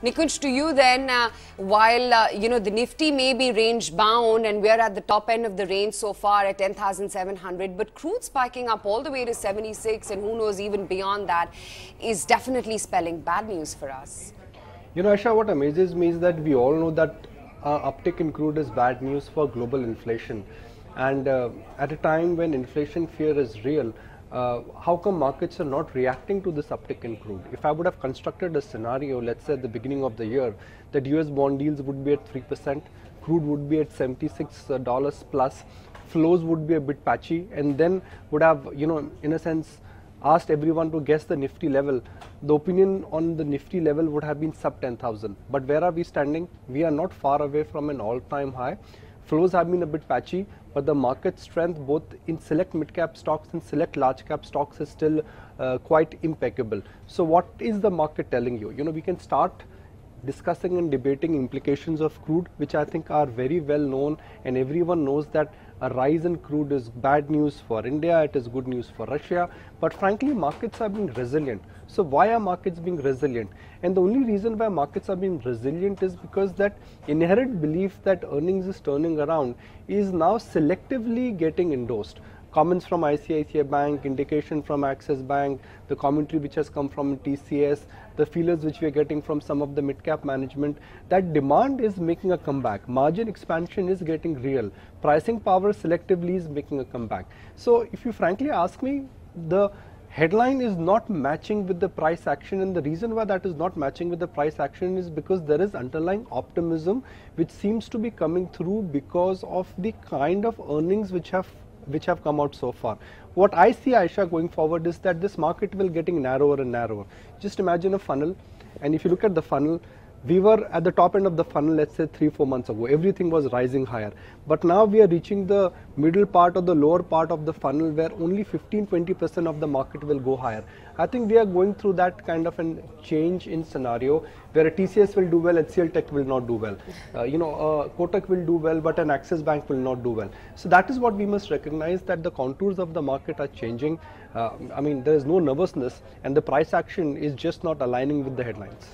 Nikunj, to you then, while the Nifty may be range bound and we're at the top end of the range so far at 10,700, but crude spiking up all the way to 76 and who knows even beyond that is definitely spelling bad news for us. Aisha, what amazes me is that we all know that uptick in crude is bad news for global inflation, and at a time when inflation fear is real, how come markets are not reacting to this uptick in crude? If I would have constructed a scenario, let's say at the beginning of the year, that US bond yields would be at 3%, crude would be at $76 plus, flows would be a bit patchy, and then would have, in a sense, asked everyone to guess the Nifty level, the opinion on the Nifty level would have been sub 10,000. But where are we standing? We are not far away from an all-time high. Flows have been a bit patchy, but the market strength both in select mid-cap stocks and select large-cap stocks is still quite impeccable. So what is the market telling you? We can start discussing and debating implications of crude, which I think are very well known, and everyone knows that a rise in crude is bad news for India, it is good news for Russia, but frankly markets are being resilient. So why are markets being resilient? And the only reason why markets are being resilient is because that inherent belief that earnings is turning around is now selectively getting endorsed. Comments from ICICI Bank, indication from Axis Bank, the commentary which has come from TCS, the feelers which we are getting from some of the mid-cap management, that demand is making a comeback. Margin expansion is getting real. Pricing power selectively is making a comeback. So if you frankly ask me, the headline is not matching with the price action, and the reason why that is not matching with the price action is because there is underlying optimism which seems to be coming through because of the kind of earnings which have come out so far. What I see, Aisha, going forward is that this market will getting narrower and narrower. Just imagine a funnel, and if you look at the funnel, we were at the top end of the funnel, let's say 3-4 months ago. Everything was rising higher, but now we are reaching the middle part or the lower part of the funnel where only 15-20% of the market will go higher. I think we are going through that kind of a change in scenario where a TCS will do well, HCL Tech will not do well, Kotak will do well, but an Axis Bank will not do well. So that is what we must recognize, that the contours of the market are changing. There is no nervousness, and the price action is just not aligning with the headlines.